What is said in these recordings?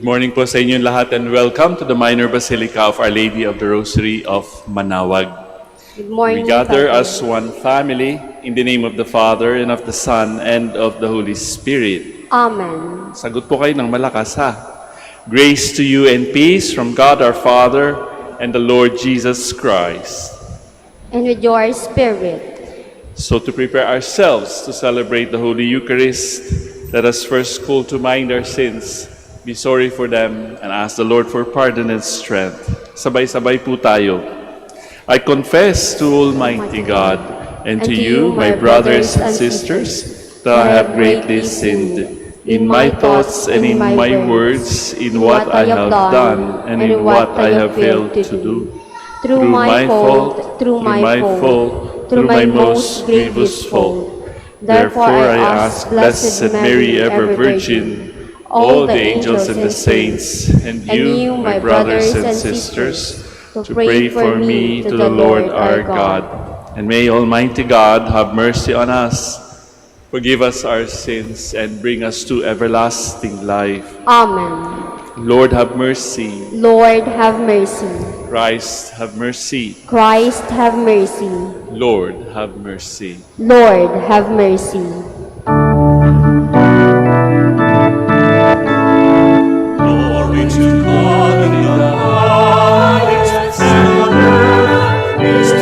Good morning po sa inyong lahat and welcome to the Minor Basilica of Our Lady of the Rosary of Manaoag. Good morning, We gather Father. as one family in the name of the Father and of the Son and of the Holy Spirit. Amen. Sagot po kayo ng malakas ha. Grace to you and peace from God our Father and the Lord Jesus Christ. And with your spirit. So to prepare ourselves to celebrate the Holy Eucharist, let us first call to mind our sins, be sorry for them, and ask the Lord for pardon and strength. Sabay-sabay po tayo. I confess to Almighty God and to you, my brothers and sisters, that I have greatly sinned in my thoughts and in my words, in what I have done and in what I have failed to do. Through my fault, through my most grievous fault. Therefore I ask Blessed Mary, ever Virgin, all the angels and the saints, and you, my brothers and sisters, to pray for me to the Lord our God. And may Almighty God have mercy on us, forgive us our sins, and bring us to everlasting life. Amen. Lord, have mercy. Lord, have mercy. Christ, have mercy. Christ, have mercy. Lord, have mercy. Lord, have mercy. Glory to God in the highest, and on earth peace to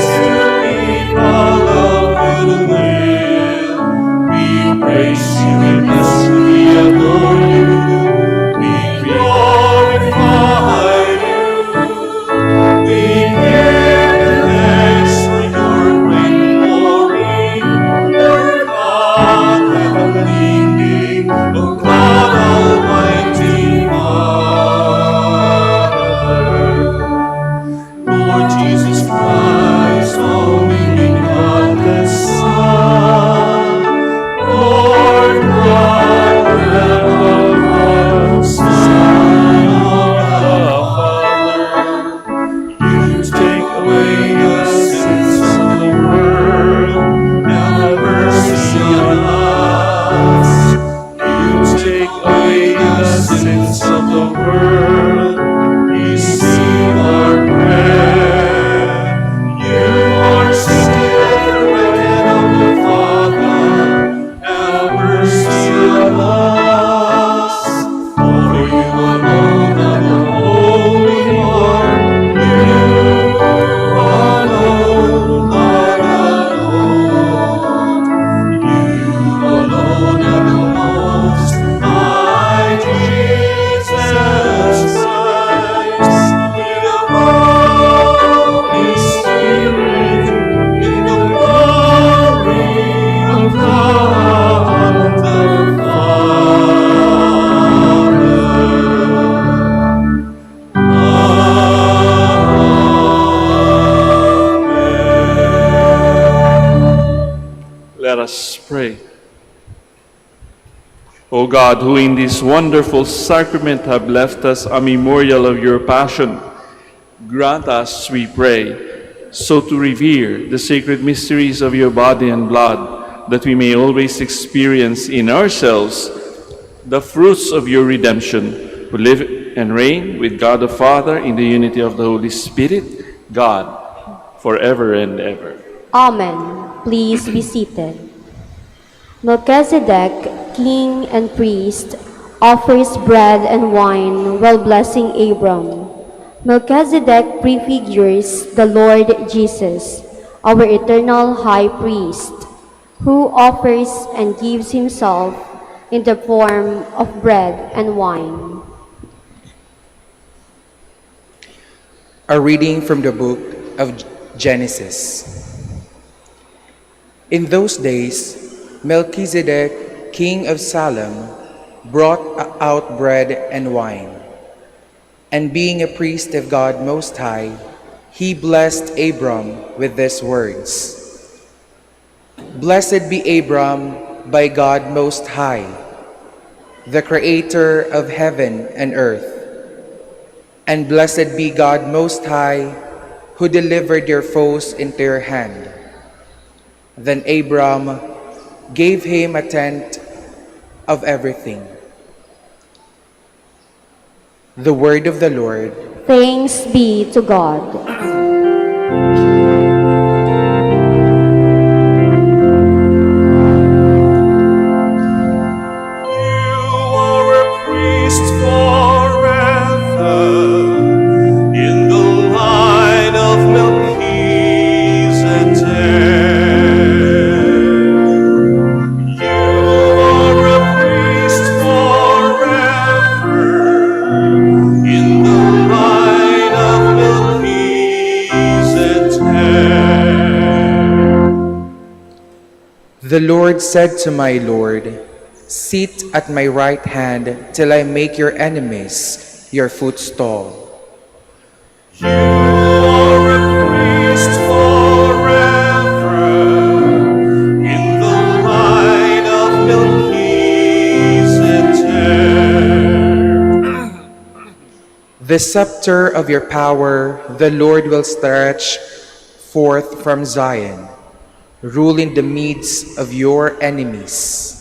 people of good will. We praise you, we bless you, we adore you, we glorify you. We give thanks for your great glory, Lord God, heavenly King, O God, Almighty Father. Lord Jesus Christ, only begotten Son, Lord God, Lamb of God, Son of the Father. You take away the sins of the world, have mercy on us. You take away the sins of the world, receive our prayer. You are seated at the right hand of the Father, have mercy on us. For you alone are the Holy One, you alone are the Lord. You alone are the Most High Jesus Christ, in the Holy Spirit, in the glory of God the Father. Let us pray. O God, who in this wonderful sacrament have left us a memorial of your passion, grant us, we pray, so to revere the sacred mysteries of your body and blood, that we may always experience in ourselves the fruits of your redemption, who live and reign with God the Father in the unity of the Holy Spirit, God, forever and ever. Amen. Please be seated. Melchizedek, king and priest, offers bread and wine while blessing Abram. Melchizedek prefigures the Lord Jesus, our eternal high priest, who offers and gives himself in the form of bread and wine. A reading from the book of Genesis. In those days, Melchizedek, king of Salem, brought out bread and wine. And being a priest of God Most High, he blessed Abram with these words: Blessed be Abram by God Most High, the Creator of heaven and earth. And blessed be God Most High, who delivered your foes into your hand. Then Abram gave him a tenth of everything. The word of the Lord. Thanks be to God. You are a priest forever in the line of Melchizedek. You are a priest forever in the line of Melchizedek. The Lord said to my Lord, "Sit at my right hand till I make your enemies your footstool." You are a priest forever in the line of Melchizedek. The scepter of your power the Lord will stretch forth from Zion, ruling the midst of your enemies.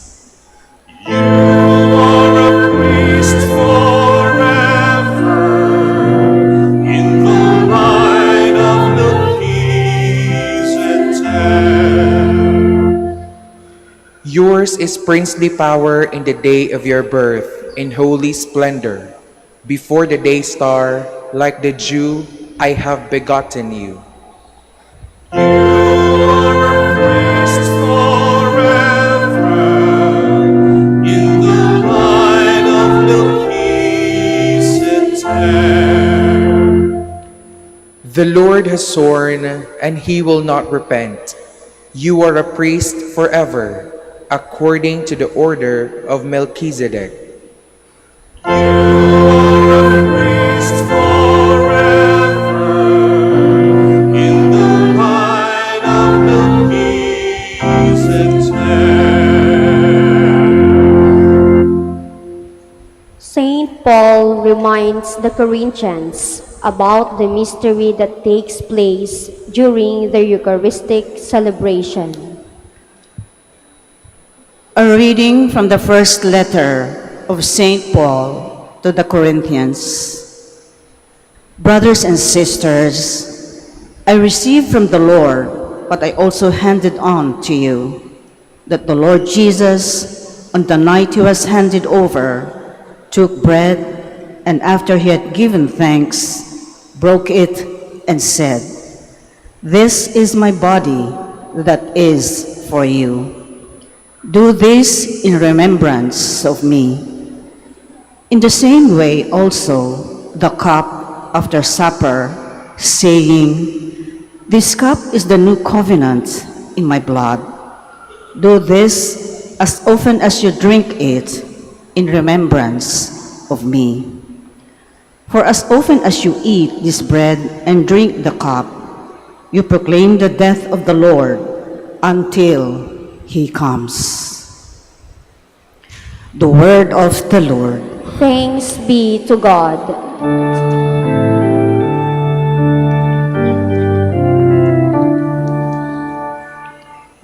You are a priest forever in the line of Melchizedek. Yours is princely power in the day of your birth, in holy splendor. Before the day star, like the dew, I have begotten you. You are a priest forever in the line of Melchizedek. The Lord has sworn, and he will not repent. You are a priest forever, according to the order of Melchizedek. You are a priest forever in the line of Melchizedek. Saint Paul reminds the Corinthians about the mystery that takes place during the Eucharistic celebration. A reading from the first letter of St. Paul to the Corinthians. Brothers and sisters, I received from the Lord what I also handed on to you, that the Lord Jesus, on the night he was handed over, took bread, and after he had given thanks, broke it and said, "This is my body that is for you. Do this in remembrance of me." In the same way also, the cup after supper, saying, "This cup is the new covenant in my blood. Do this as often as you drink it in remembrance of me. For as often as you eat this bread and drink the cup, you proclaim the death of the Lord until he comes." The word of the Lord. Thanks be to God.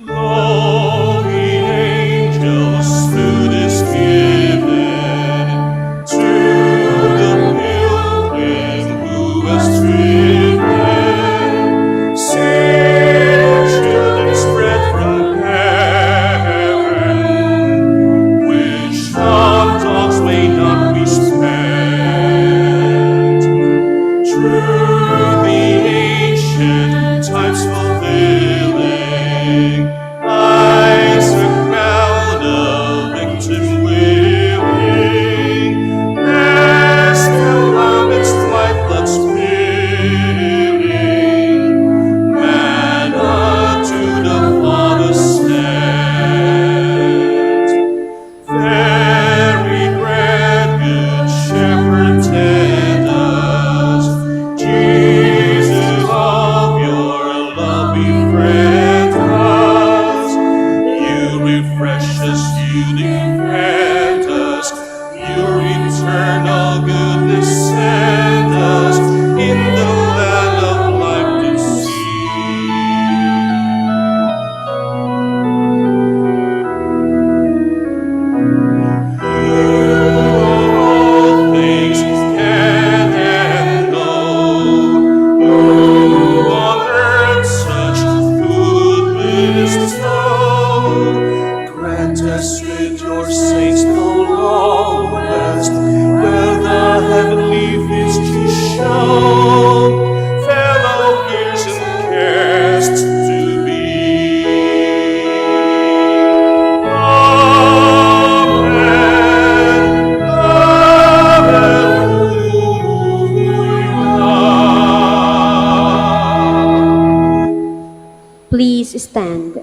Lo, the angels' food is given to the pilgrim who has driven. See, children spread from heaven, which hot dogs may not be spent. True, the ancient times fulfilling, Isaac crown a victim willing, as the lamb's lifeblood spilling, manna to the Father sent. Very bread, good shepherd, tend us. Jesus, of your love befriend us. You refresh us, you defend us. Your eternal goodness send us in the land of life to see. All things can with your saints the long rest, where the heavenly vistas show, fellow years and cares to be. Amen. Alleluia. Please stand.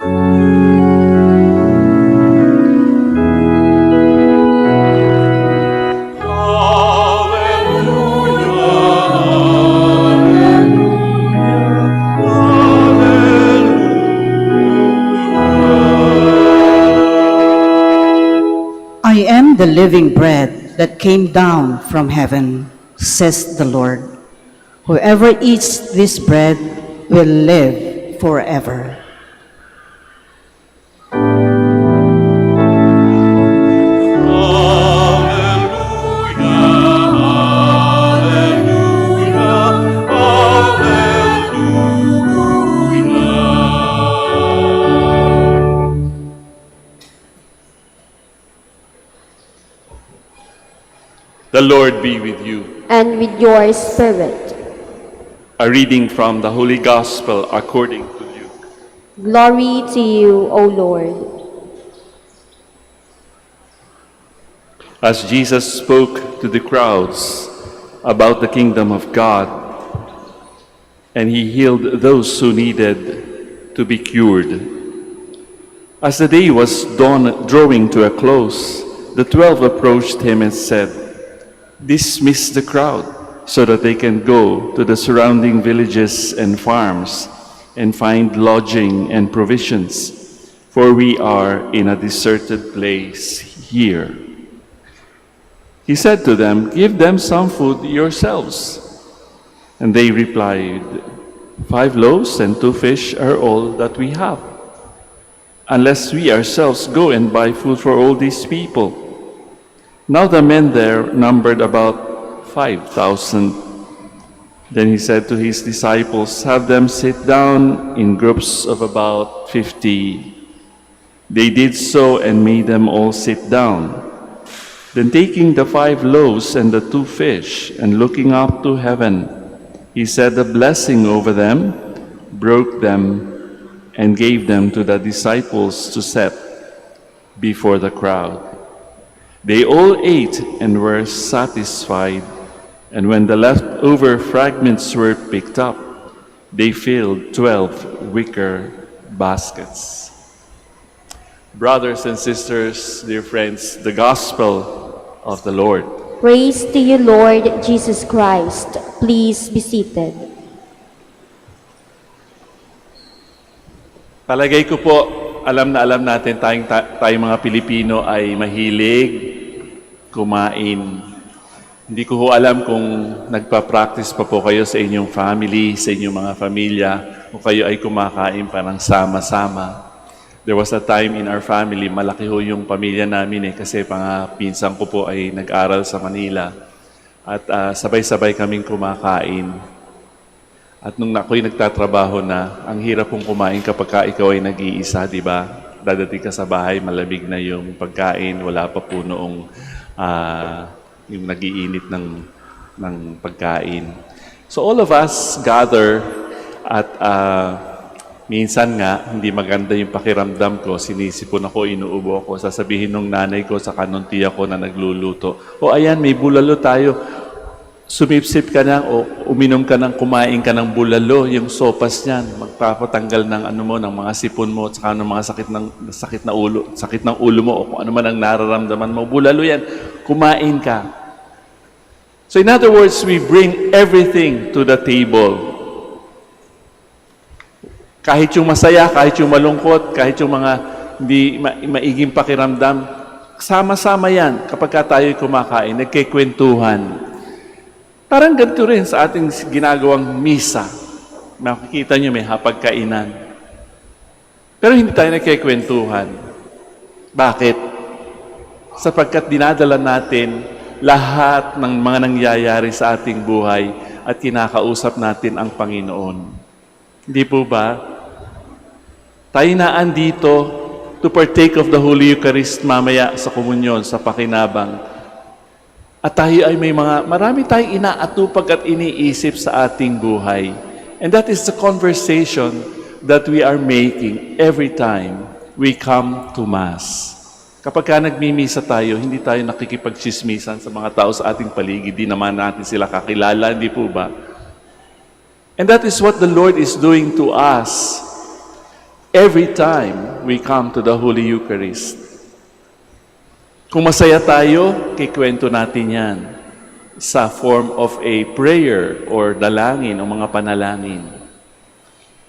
I am the living bread that came down from heaven, says the Lord. Whoever eats this bread will live forever. The Lord be with you. And with your spirit. A reading from the Holy Gospel according to Luke. Glory to you, O Lord. As Jesus spoke to the crowds about the kingdom of God, and he healed those who needed to be cured. As the day was drawing to a close, the 12 approached him and said, "Dismiss the crowd so that they can go to the surrounding villages and farms and find lodging and provisions, for we are in a deserted place here." He said to them, "Give them some food yourselves." And they replied, 5 loaves and 2 fish are all that we have, unless we ourselves go and buy food for all these people. Now the men there numbered about 5,000. Then he said to his disciples, "Have them sit down in groups of about 50. They did so and made them all sit down. Then taking the 5 loaves and the 2 fish, and looking up to heaven, he said a blessing over them, broke them, and gave them to the disciples to set before the crowd. They all ate and were satisfied, and when the leftover fragments were picked up, they filled 12 wicker baskets." Brothers and sisters, dear friends, the Gospel of the Lord. Praise to you, Lord Jesus Christ. Please be seated. Palagay ko po, alam na alam natin tayong mga Pilipino ay mahilig kumain. Hindi ko alam kung nagpa-practice pa po kayo sa inyong family, sa inyong mga pamilya, o kayo ay kumakain parang sama-sama. There was a time in our family, malaki ho yung pamilya namin kasi pinsan ko po ay nag-aral sa Manila. At sabay-sabay kaming kumakain. At nung ako'y nagtatrabaho na, ang hirap pong kumain kapag ikaw ay nag-iisa, di ba? Dadating ka sa bahay, malamig na yung pagkain, wala pa po noong yung nag-iinit ng pagkain. So all of us gather at minsan nga, hindi maganda yung pakiramdam ko, sinisipon ako, inuubo ako, sasabihin nung nanay ko sa nung tiya ko na nagluluto, "O ayan, may bulalo tayo." Sumipsip ka na o uminom ka ng kumain ka ng bulalo, yung sopas niyan, magpapatanggal ng ng mga sipon mo at saka ng mga sakit ng ulo mo o kung ano man ang nararamdaman mo. Bulalo yan, kumain ka. So in other words, we bring everything to the table. Kahit yung masaya, kahit yung malungkot, kahit yung mga hindi maiging pakiramdam, sama-sama yan kapag tayo'y kumakain, nagkikwentuhan. Parang ganito rin sa ating ginagawang misa. Makikita nyo may hapagkainan. Pero hindi tayo nagkikwentuhan. Bakit? Sapagkat dinadala natin lahat ng mga nangyayari sa ating buhay at kinakausap natin ang Panginoon. Hindi po ba? Tayo na andito to partake of the Holy Eucharist mamaya sa komunyon, sa pakinabang. At tayo ay marami tayong inaatupag at iniisip sa ating buhay. And that is the conversation that we are making every time we come to Mass. Kapag ka nagmimisa tayo, hindi tayo nakikipagchismisan sa mga tao sa ating paligid. Di naman natin sila kakilala, hindi po ba? And that is what the Lord is doing to us every time we come to the Holy Eucharist. Kung masaya tayo, kikwento natin yan sa form of a prayer or dalangin o mga panalangin.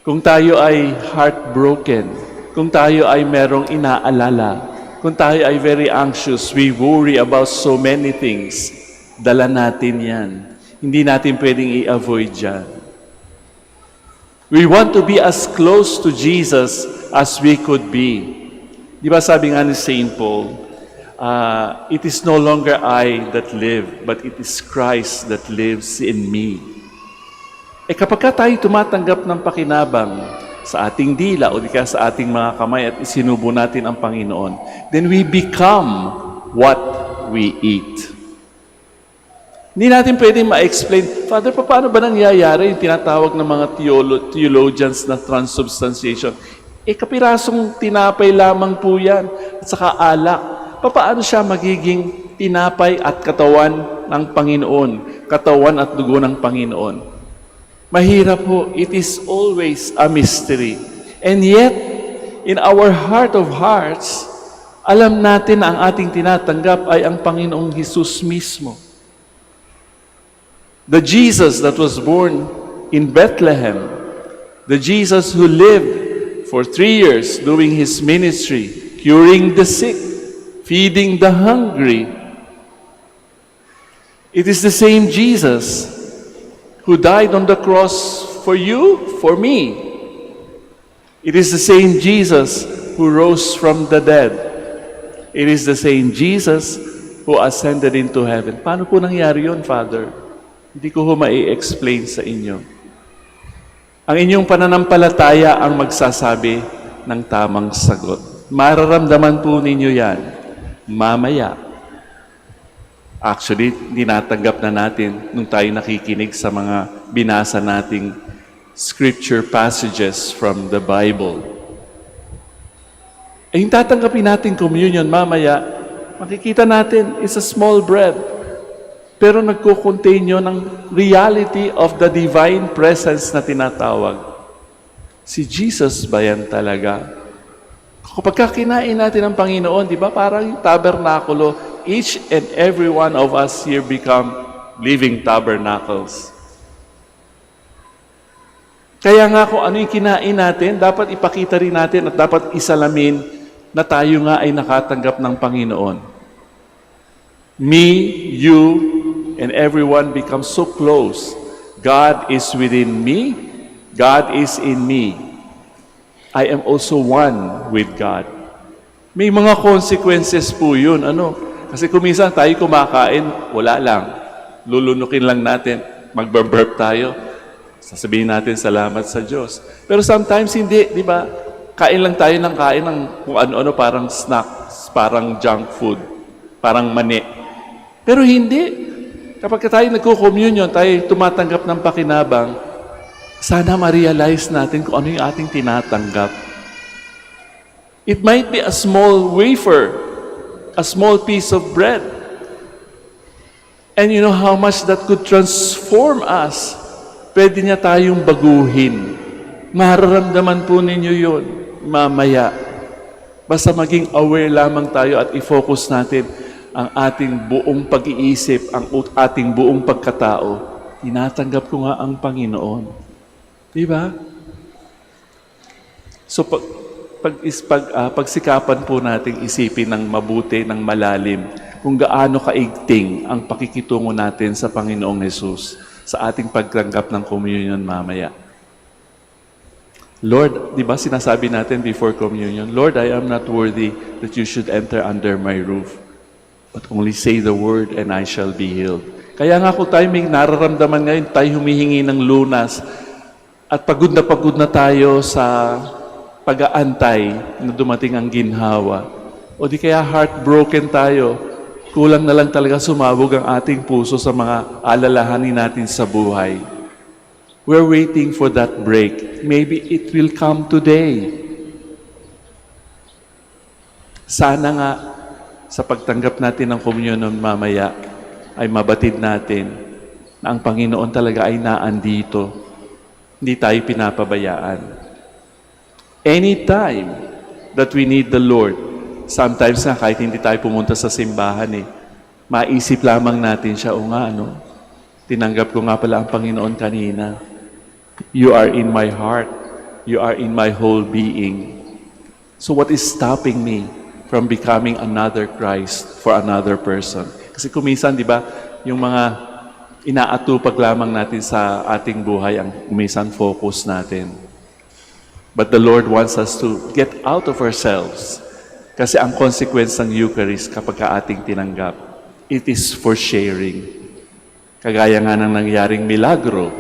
Kung tayo ay heartbroken, kung tayo ay merong inaalala, kung tayo ay very anxious, we worry about so many things, dala natin yan. Hindi natin pwedeng i-avoid yan. We want to be as close to Jesus as we could be. Di ba sabi nga ni St. Paul, it is no longer I that live, but it is Christ that lives in me. Kapag tayo tumatanggap ng pakinabang sa ating dila o di kaya sa ating mga kamay at isinubo natin ang Panginoon, then we become what we eat. Hindi natin pwedeng ma-explain, Father, paano ba nangyayari yung tinatawag ng mga theologians na transubstantiation? Kapirasong tinapay lamang po yan at saka alak. Paano siya magiging tinapay at katawan ng Panginoon, katawan at dugo ng Panginoon? Mahirap po. It is always a mystery. And yet, in our heart of hearts, alam natin na ang ating tinatanggap ay ang Panginoong Hesus mismo. The Jesus that was born in Bethlehem, the Jesus who lived for 3 years doing His ministry, curing the sick, feeding the hungry. It is the same Jesus who died on the cross for you, for me. It is the same Jesus who rose from the dead. It is the same Jesus who ascended into heaven. Paano po nangyari yun, Father? Hindi ko mai-explain sa inyo. Ang inyong pananampalataya ang magsasabi ng tamang sagot. Mararamdaman po ninyo yan mamaya. Actually, dinatanggap na natin nung tayo nakikinig sa mga binasa nating scripture passages from the Bible. Yung tatanggapin natin communion mamaya, makikita natin, it's a small bread. Pero nagko-contain yun ng reality of the divine presence na tinatawag. Si Jesus ba yan talaga? Kapag kinain natin ang Panginoon, di ba parang yung tabernakulo, each and every one of us here become living tabernacles. Kaya nga kung ano yung kinain natin, dapat ipakita rin natin at dapat isalamin na tayo nga ay nakatanggap ng Panginoon. Me, you, and everyone become so close. God is within me. God is in me. I am also one with God. May mga consequences po yun. Kasi kung minsan tayo kumakain, wala lang. Lulunukin lang natin. Magbaburp tayo. Sasabihin natin salamat sa Diyos. Pero sometimes hindi, di ba? Kain lang tayo ng kain ng kung ano-ano, parang snacks, parang junk food, parang mani. Pero hindi. Kapag tayo nagko-communion, tayo tumatanggap ng pakinabang, sana ma-realize natin kung ano yung ating tinatanggap. It might be a small wafer, a small piece of bread. And you know how much that could transform us. Pwede niya tayong baguhin. Mararamdaman po ninyo yun mamaya. Basta maging aware lamang tayo at i-focus natin ang ating buong pag-iisip, ang ating buong pagkatao. Tinatanggap ko nga ang Panginoon. Di ba? So, pagsikapan po nating isipin ng mabuti, ng malalim, kung gaano kaigting ang pakikitungo natin sa Panginoong Hesus sa ating pagtanggap ng communion mamaya. Lord, di ba sinasabi natin before communion, Lord, I am not worthy that you should enter under my roof, but only say the word and I shall be healed. Kaya nga kung tayo may nararamdaman ngayon, tayo humihingi ng lunas at pagod na tayo sa pag-aantay na dumating ang ginhawa. O di kaya heartbroken tayo. Kulang na lang talaga sumabog ang ating puso sa mga alalahanin natin sa buhay. We're waiting for that break. Maybe it will come today. Sana nga sa pagtanggap natin ng komunyon mamaya ay mabatid natin na ang Panginoon talaga ay naandito. Hindi tayo pinapabayaan. Anytime that we need the Lord, sometimes nga kahit hindi tayo pumunta sa simbahan maisip lamang natin siya, o nga tinanggap ko nga pala ang Panginoon kanina. You are in my heart. You are in my whole being. So what is stopping me from becoming another Christ for another person? Kasi kuminsan, di ba, yung mga inaatupag lamang natin sa ating buhay ang kuminsan focus natin. But the Lord wants us to get out of ourselves. Kasi ang consequence ng Eucharist kapag ating tinanggap, it is for sharing. Kagaya nga ng nangyaring milagro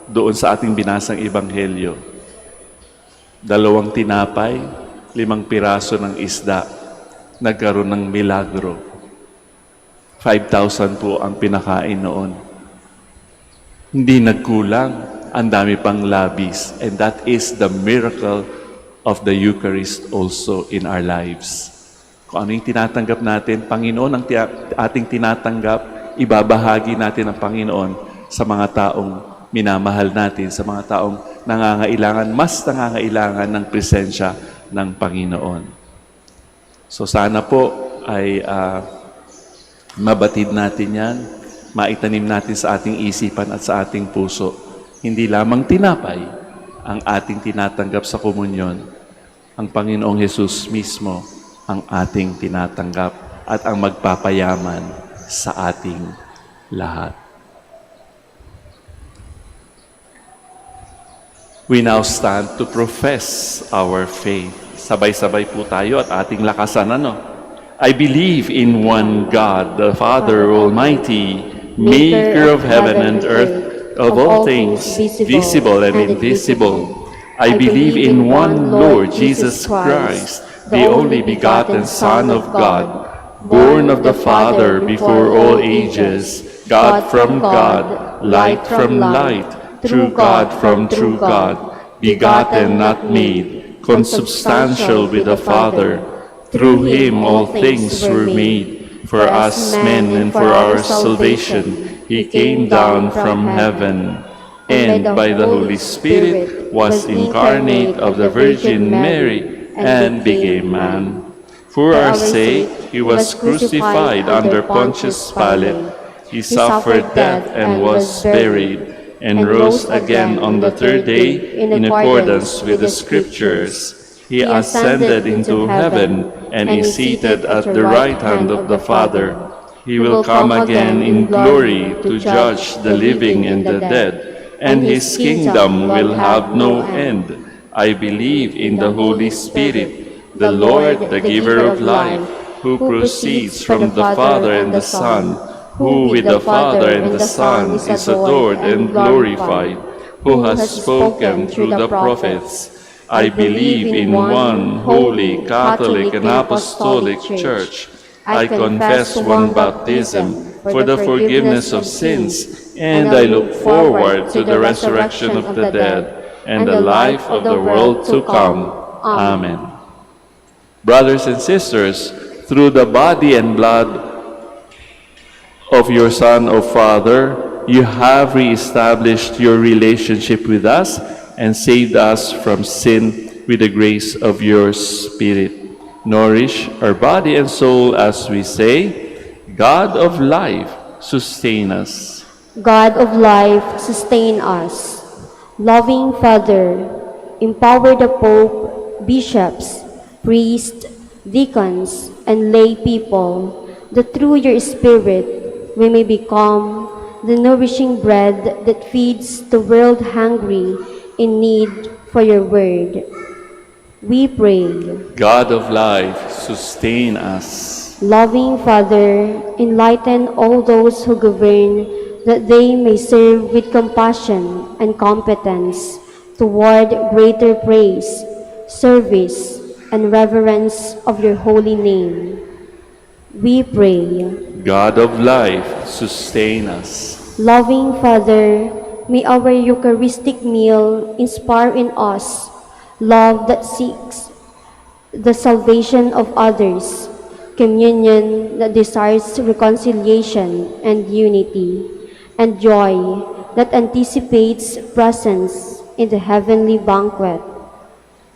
doon sa ating binasang Ebanghelyo. 2 tinapay, 5 piraso ng isda, nagkaroon ng milagro. 5,000 po ang pinakain noon. Hindi nagkulang, ang dami pang labis. And that is the miracle of the Eucharist also in our lives. Kung ano yung tinatanggap natin, Panginoon ang ating tinatanggap, ibabahagi natin ang Panginoon sa mga taong minamahal natin, sa mga taong mas nangangailangan ng presensya ng Panginoon. So sana po ay mabatid natin yan, maitanim natin sa ating isipan at sa ating puso. Hindi lamang tinapay ang ating tinatanggap sa komunyon, ang Panginoong Hesus mismo ang ating tinatanggap at ang magpapayaman sa ating lahat. We now stand to profess our faith. Sabay-sabay po tayo at ating lakasan I believe in one God, the Father Almighty, maker of heaven and earth, of all things, visible and invisible. I believe in one Lord Jesus Christ, the only begotten Son of God, born of the Father before all ages, God from God, light from light, true God from true God, begotten, not made, consubstantial with the Father. Through him all things were made. For us men and for our salvation, he came down from heaven, and by the Holy Spirit was incarnate of the Virgin Mary and became man. For our sake, he was crucified under Pontius Pilate. He suffered death and was buried, and rose again on the third day in accordance with the Scriptures. He ascended into heaven and is seated at the right hand of the Father. He will come again in glory to judge the living and the dead, and his kingdom will have no end. I believe in the Holy Spirit, the Lord, the giver of life, who proceeds from the Father and the Son, who with the Father and the Son is adored and glorified, who has spoken through the prophets. I believe in one holy, Catholic, and Apostolic Church. I confess one baptism for the forgiveness of sins, and I look forward to the resurrection of the dead and the life of the world to come. Amen. Brothers and sisters, through the body and blood of your Son, O Father, you have reestablished your relationship with us and saved us from sin with the grace of your Spirit. Nourish our body and soul as we say, God of life, sustain us. God of life, sustain us. Loving Father, empower the Pope, bishops, priests, deacons, and lay people, that through your Spirit we may become the nourishing bread that feeds the world hungry in need for your word. We pray. God of life, sustain us. Loving Father, enlighten all those who govern, that they may serve with compassion and competence toward greater praise, service, and reverence of your holy name. We pray. God of life, sustain us. Loving Father, may our Eucharistic meal inspire in us love that seeks the salvation of others, communion that desires reconciliation and unity, and joy that anticipates presence in the heavenly banquet.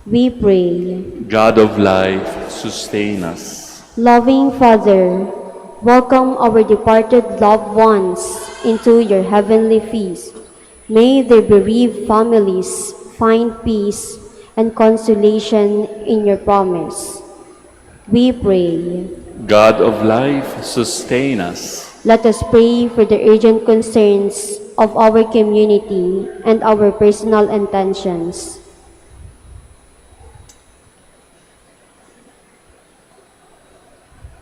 We pray. God of life, sustain us. Loving Father, welcome our departed loved ones into your heavenly feast. May their bereaved families find peace and consolation in your promise. We pray. God of life, sustain us. Let us pray for the urgent concerns of our community and our personal intentions.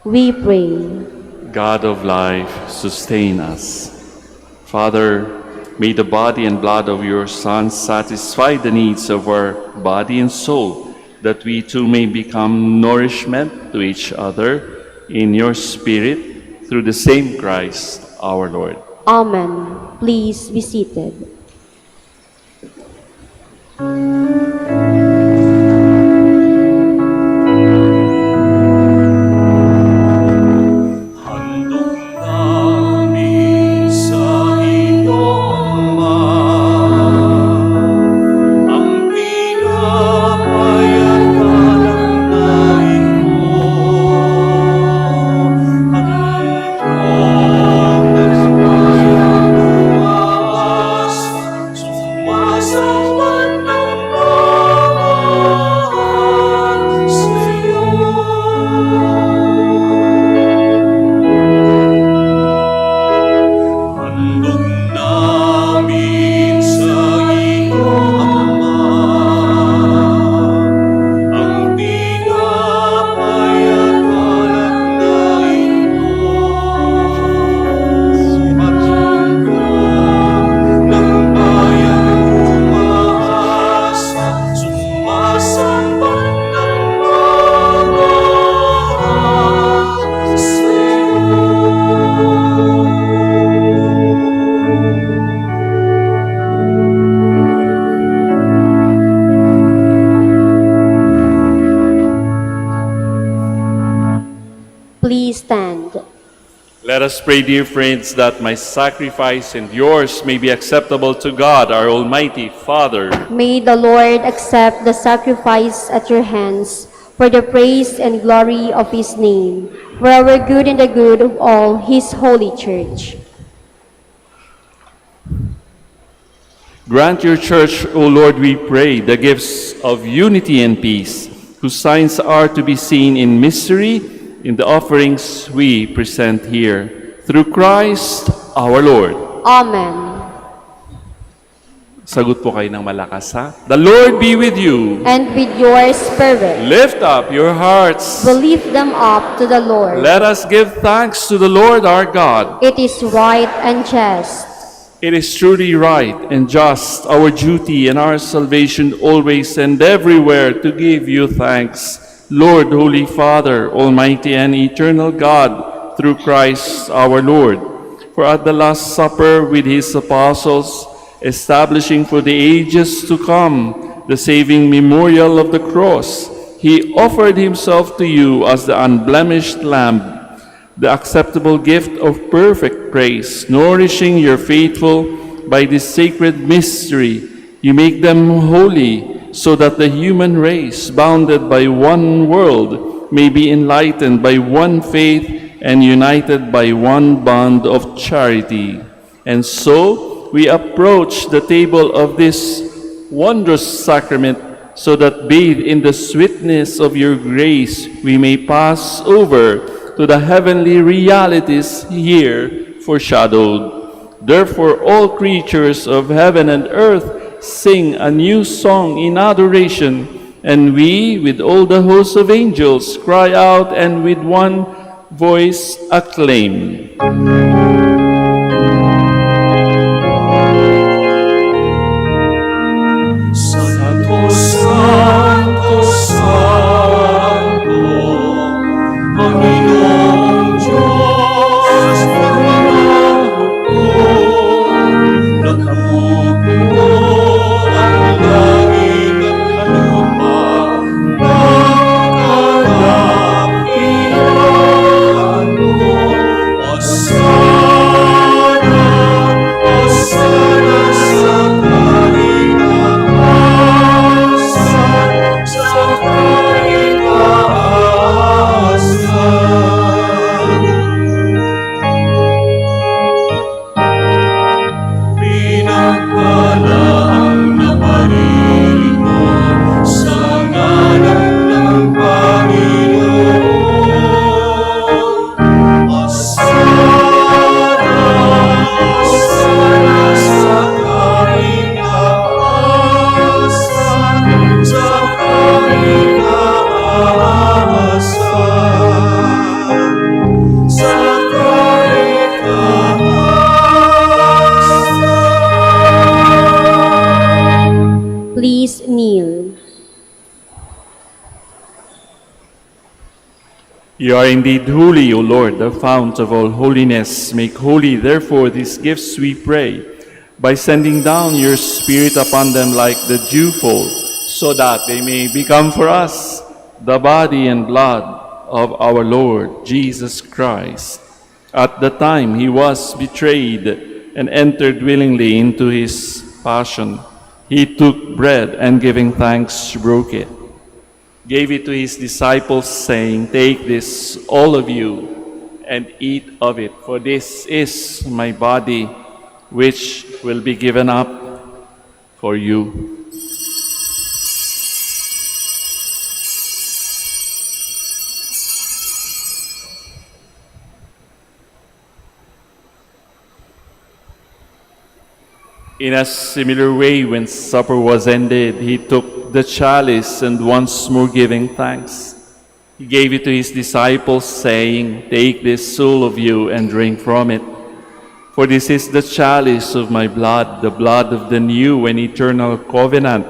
We pray. God of life, sustain us. Father, may the body and blood of your Son satisfy the needs of our body and soul, that we too may become nourishment to each other in your Spirit, through the same Christ our Lord. Amen. Please be seated. handog namin sa iyo, Ama, ang tinapay at kalangnain mo. Handog nagbayang bukas, sumasapat ng bawat sa'yo. Handog namin sa iyo, Ama, ang tinapay at kalangnain mo. Handog ng bayang bukas, sumasambat ng bawat sa'yo. Please stand. Let us pray, dear friends, that my sacrifice and yours may be acceptable to God, our Almighty Father. May the Lord accept the sacrifice at your hands for the praise and glory of his name, for our good and the good of all his holy church. Grant your church, O Lord, we pray, the gifts of unity and peace, whose signs are to be seen in mystery in the offerings we present here. Through Christ our Lord. Amen. Sagot po kayo ng malakas, ha? The Lord be with you. And with your spirit, Lift up your hearts. we lift them up to the Lord. Let us give thanks to the Lord our God. It is right and just. It is truly right and just, our duty and our salvation always and everywhere to give you thanks, Lord, Holy Father, Almighty and eternal God, through Christ our Lord. For at the Last Supper with his apostles, establishing for the ages to come the saving memorial of the cross, he offered himself to you as the unblemished Lamb, the acceptable gift of perfect praise, nourishing your faithful by this sacred mystery. You make them holy, so that the human race, bounded by one world, may be enlightened by one faith and united by one bond of charity. And so we approach the table of this wondrous sacrament, so that bathed in the sweetness of your grace, we may pass over to the heavenly realities here foreshadowed. Therefore, all creatures of heaven and earth sing a new song in adoration, and we, with all the hosts of angels, cry out and with one voice acclaim. Santo, Santo, You are indeed holy, O Lord, the fount of all holiness. Make holy, therefore, these gifts, we pray, by sending down your Spirit upon them like the dewfall, so that they may become for us the body and blood of our Lord Jesus Christ. At the time he was betrayed and entered willingly into his passion, he took bread and giving thanks, broke it, gave it to his disciples, saying, "Take this, all of you, and eat of it, for this is my body, which will be given up for you." In a similar way, when supper was ended, he took the chalice and once more giving thanks, he gave it to his disciples, saying, "Take this, all of you, and drink from it. For this is the chalice of my blood, the blood of the new and eternal covenant,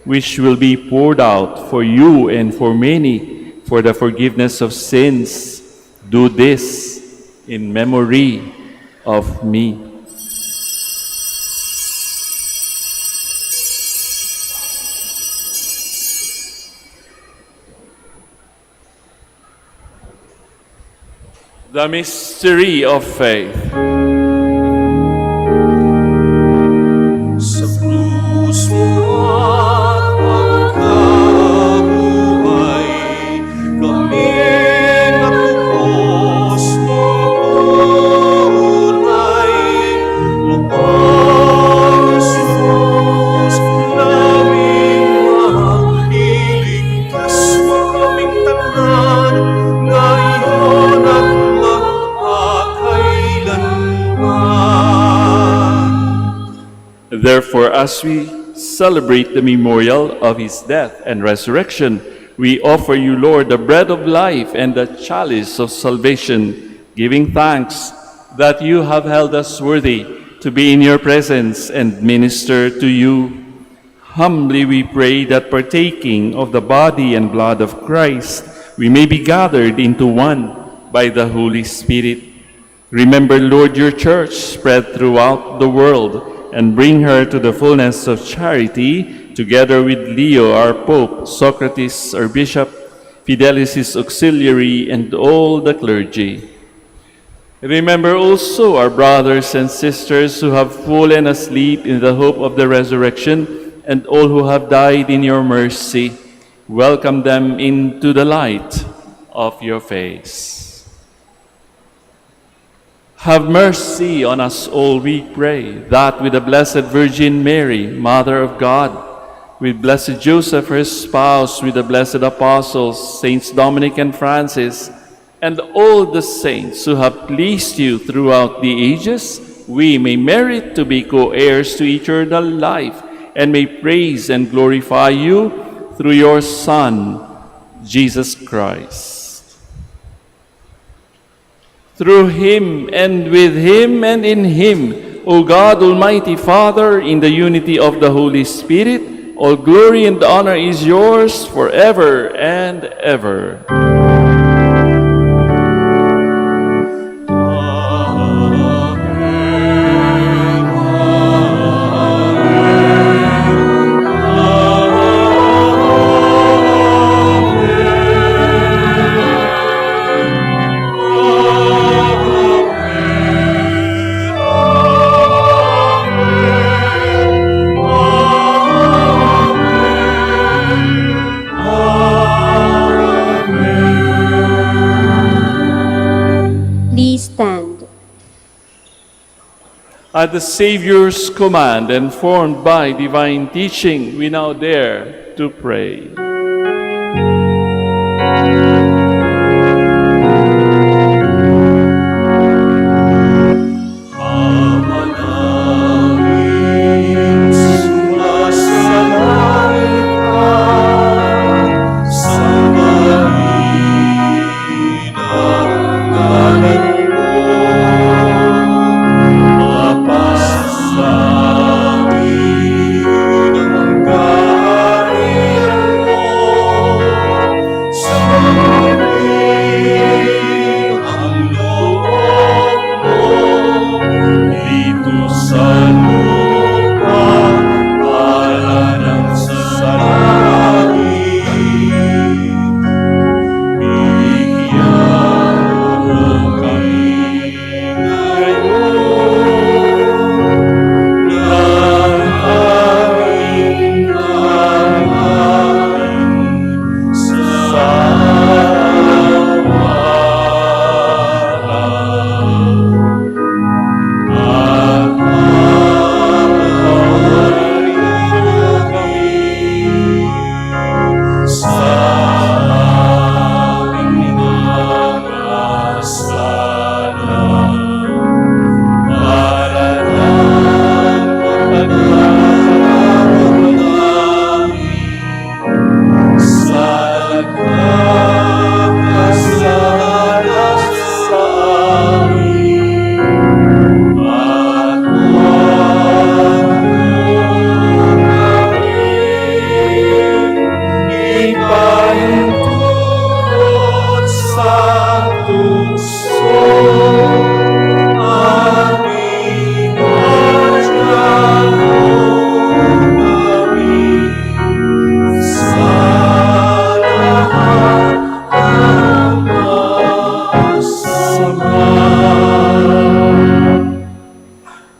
which will be poured out for you and for many for the forgiveness of sins. Do this in memory of me." The mystery of faith. Sa krus mo at pagkabuhay, kami natubos mo tunay. Lupang Jesus, naming mahal, iligtas mo kaming tanan, ngayon at Therefore, as we celebrate the memorial of his death and resurrection, we offer you, Lord, the bread of life and the chalice of salvation, giving thanks that you have held us worthy to be in your presence and minister to you. Humbly we pray that, partaking of the body and blood of Christ, we may be gathered into one by the Holy Spirit. Remember, Lord, your church spread throughout the world, and bring her to the fullness of charity, together with Leo, our Pope, Socrates, our Bishop, Fidelis, his auxiliary, and all the clergy. Remember also our brothers and sisters who have fallen asleep in the hope of the resurrection, and all who have died in your mercy. Welcome them into the light of your face. Have mercy on us all, we pray, that with the Blessed Virgin Mary, Mother of God, with Blessed Joseph, her spouse, with the blessed apostles, Saints Dominic and Francis, and all the saints who have pleased you throughout the ages, we may merit to be co-heirs to eternal life, and may praise and glorify you through your Son, Jesus Christ. Through him, and with him, and in him, O God, Almighty Father, in the unity of the Holy Spirit, all glory and honor is yours forever and ever. At the Savior's command and formed by divine teaching, we now dare to pray.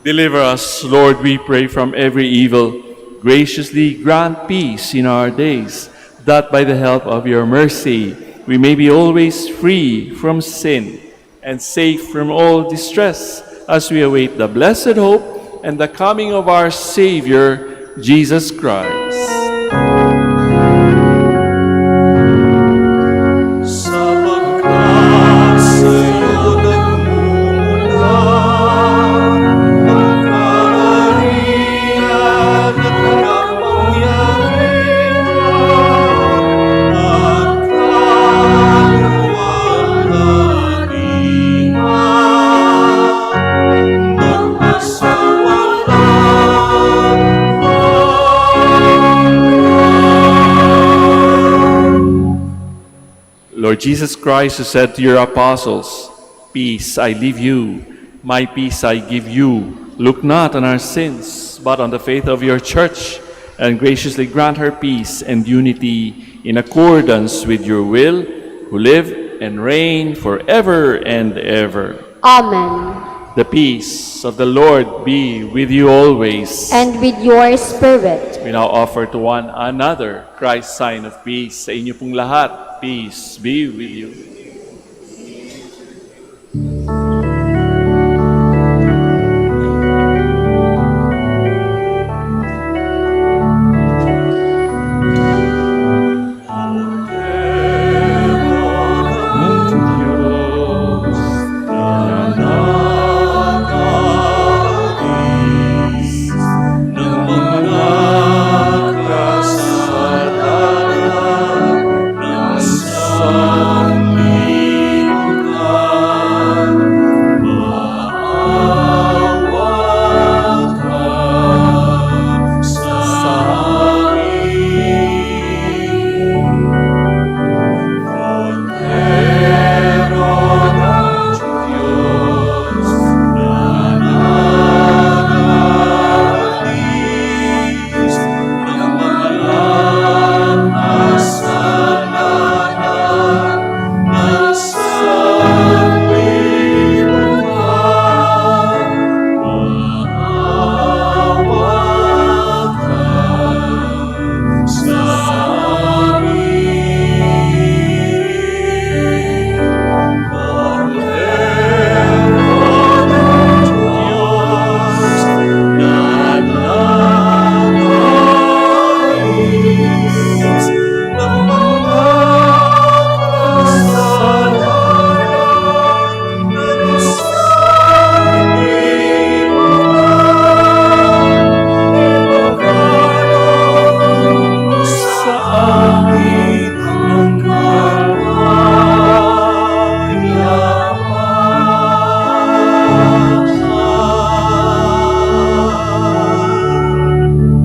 Deliver us, Lord, we pray, from every evil. Graciously grant peace in our days, that by the help of your mercy we may be always free from sin and safe from all distress, as we await the blessed hope and the coming of our Savior, Jesus Christ. Sapagkat sa'yo nagmumula ang kaharian at kapangyarihan at kaluwalhatian Lord Jesus Christ, who said to your apostles, "Peace I leave you, my peace I give you," look not on our sins, but on the faith of your church, and graciously grant her peace and unity in accordance with your will, who live and reign forever and ever. Amen. The peace of the Lord be with you always. And with your spirit. We now offer to one another Christ's sign of peace. Sa inyo pong lahat, peace be with you.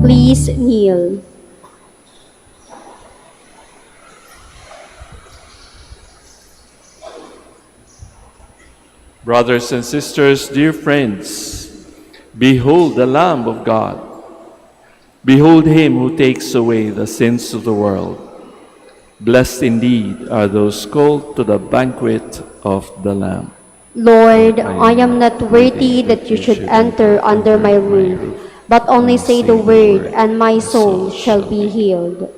Please kneel. Brothers and sisters, dear friends, behold the Lamb of God. Behold him who takes away the sins of the world. Blessed indeed are those called to the banquet of the Lamb. Lord, I am not worthy that you should enter under my roof, but only say the word, and my soul shall be healed.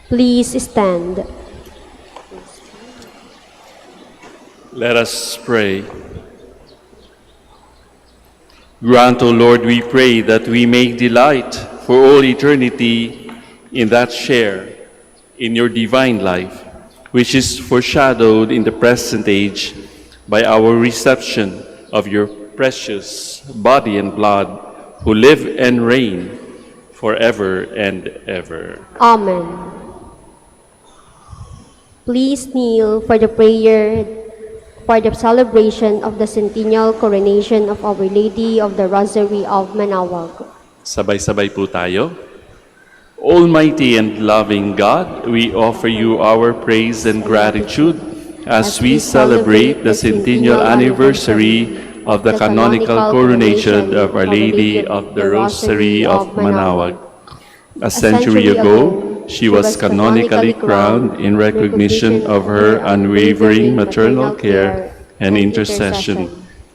Please stand. Let us pray. Grant, O Lord, we pray, that we may delight for all eternity in that share in your divine life, which is foreshadowed in the present age by our reception of your precious body and blood, who live and reign forever and ever. Amen. Please kneel for the prayer for the celebration of the centennial coronation of Our Lady of the Rosary of Manaoag. Sabay-sabay po tayo. Almighty and loving God, we offer you our praise and gratitude as we celebrate the centennial anniversary of the canonical coronation of Our Lady of the Rosary of Manaoag. A century ago, she was canonically crowned in recognition of her unwavering maternal care and intercession,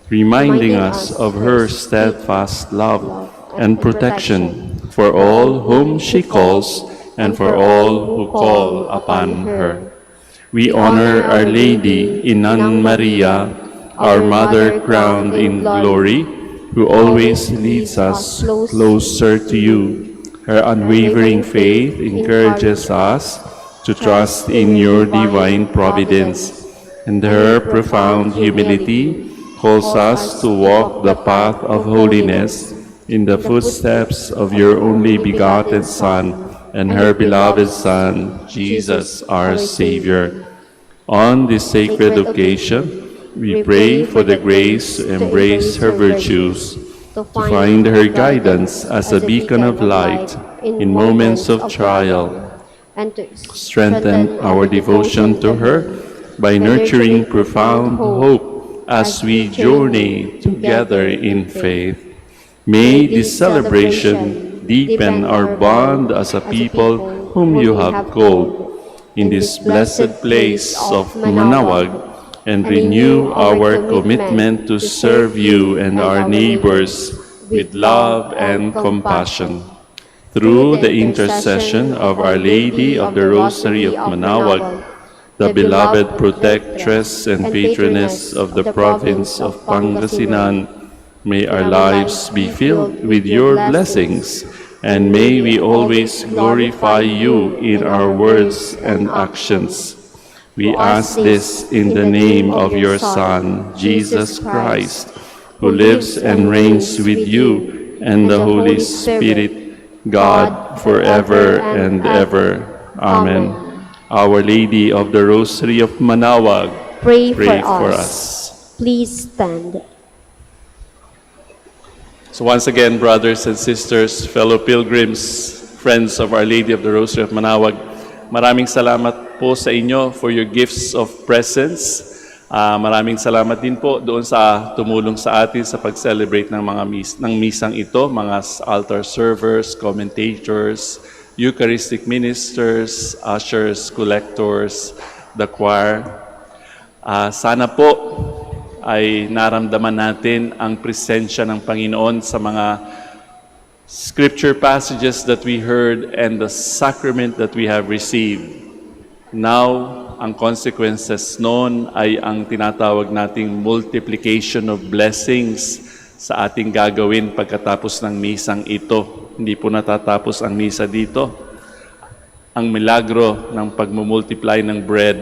reminding us of her steadfast love and protection for all whom she calls and for all who call upon her. We honor Our Lady, Inang Maria, our Mother crowned in glory, who always leads us closer to you. Her unwavering faith encourages us to trust in your divine providence, and her profound humility calls us to walk the path of holiness in the footsteps of your only begotten Son and her beloved Son, Jesus our Savior. On this sacred occasion, we pray for the grace to embrace her virtues, to find her guidance as a beacon of light in moments of trial, and to strengthen our devotion to her by nurturing profound hope as we journey together in faith. May this celebration deepen our bond as a people whom you have called in this blessed place of Manaoag, and renew our commitment to serve you and our neighbors with love and compassion. Through the intercession of Our Lady of the Rosary of Manaoag, the beloved protectress and patroness of the province of Pangasinan, may our lives be filled with your blessings, and may we always glorify you in our words and actions. We ask this in the name of your Son, Jesus Christ, who lives and reigns with you and the Holy Spirit, God, forever and ever. Amen. Our Lady of the Rosary of Manaoag, pray pray for for us. us. Please stand. So once again, brothers and sisters, fellow pilgrims, friends of Our Lady of the Rosary of Manaoag, maraming salamat po sa inyo for your gifts of presence. Maraming salamat din po doon sa tumulong sa atin sa pag-celebrate ng mga misang ito, mga altar servers, commentators, Eucharistic ministers, ushers, collectors, the choir. Sana po ay naramdaman natin ang presensya ng Panginoon sa mga scripture passages that we heard and the sacrament that we have received. Now, ang consequences noon ay ang tinatawag nating multiplication of blessings sa ating gagawin pagkatapos ng misang ito. Hindi po natatapos ang misa dito. Ang milagro ng pagmumultiply ng bread,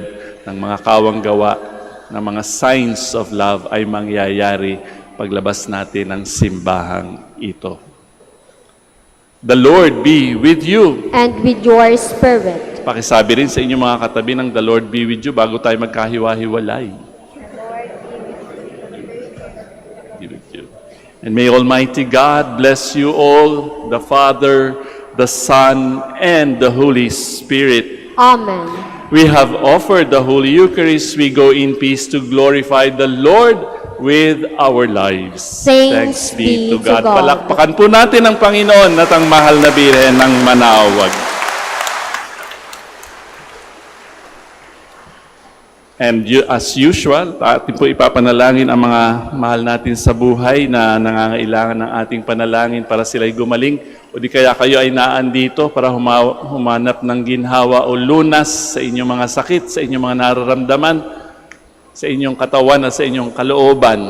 ng mga kawang gawa, ng mga signs of love ay mangyayari paglabas natin ng simbahang ito. The Lord be with you. And with your spirit. Pakisabi rin sa inyong mga katabi ng the Lord be with you bago tayo magkahiwa-hiwalay. Be with you. And may Almighty God bless you all, the Father, the Son, and the Holy Spirit. Amen. We have offered the Holy Eucharist. We go in peace to glorify the Lord with our lives. Thanks be to God. Palakpakan po natin ang Panginoon at ang mahal na Birhen ng Manaoag. And as usual, atin po ipapanalangin ang mga mahal natin sa buhay na nangangailangan ng ating panalangin para sila'y gumaling. O di kaya kayo ay naandito para humanap ng ginhawa o lunas sa inyong mga sakit, sa inyong mga nararamdaman, sa inyong katawan at sa inyong kalooban.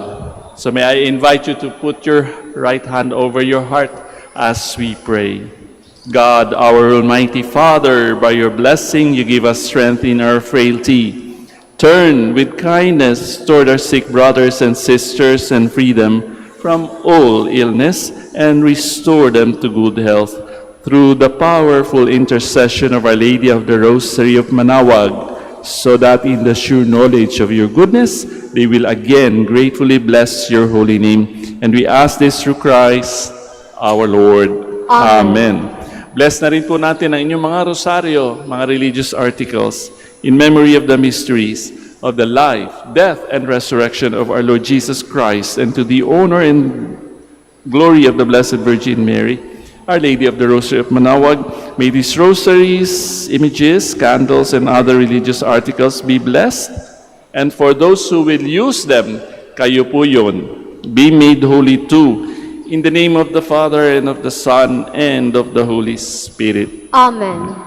So may I invite you to put your right hand over your heart as we pray. God, our Almighty Father, by your blessing you give us strength in our frailty. Turn with kindness toward our sick brothers and sisters and free them from all illness and restore them to good health through the powerful intercession of Our Lady of the Rosary of Manaoag, so that in the sure knowledge of your goodness they will again gratefully bless your holy name. And we ask this through Christ our Lord. Amen. Bless na rin po natin ang inyong mga rosaryo, mga religious articles, in memory of the mysteries of the life, death, and resurrection of our Lord Jesus Christ, and to the honor and glory of the Blessed Virgin Mary, Our Lady of the Rosary of Manaoag, may these rosaries, images, candles, and other religious articles be blessed. And for those who will use them, kayo po yun, be made holy too. In the name of the Father, and of the Son, and of the Holy Spirit. Amen.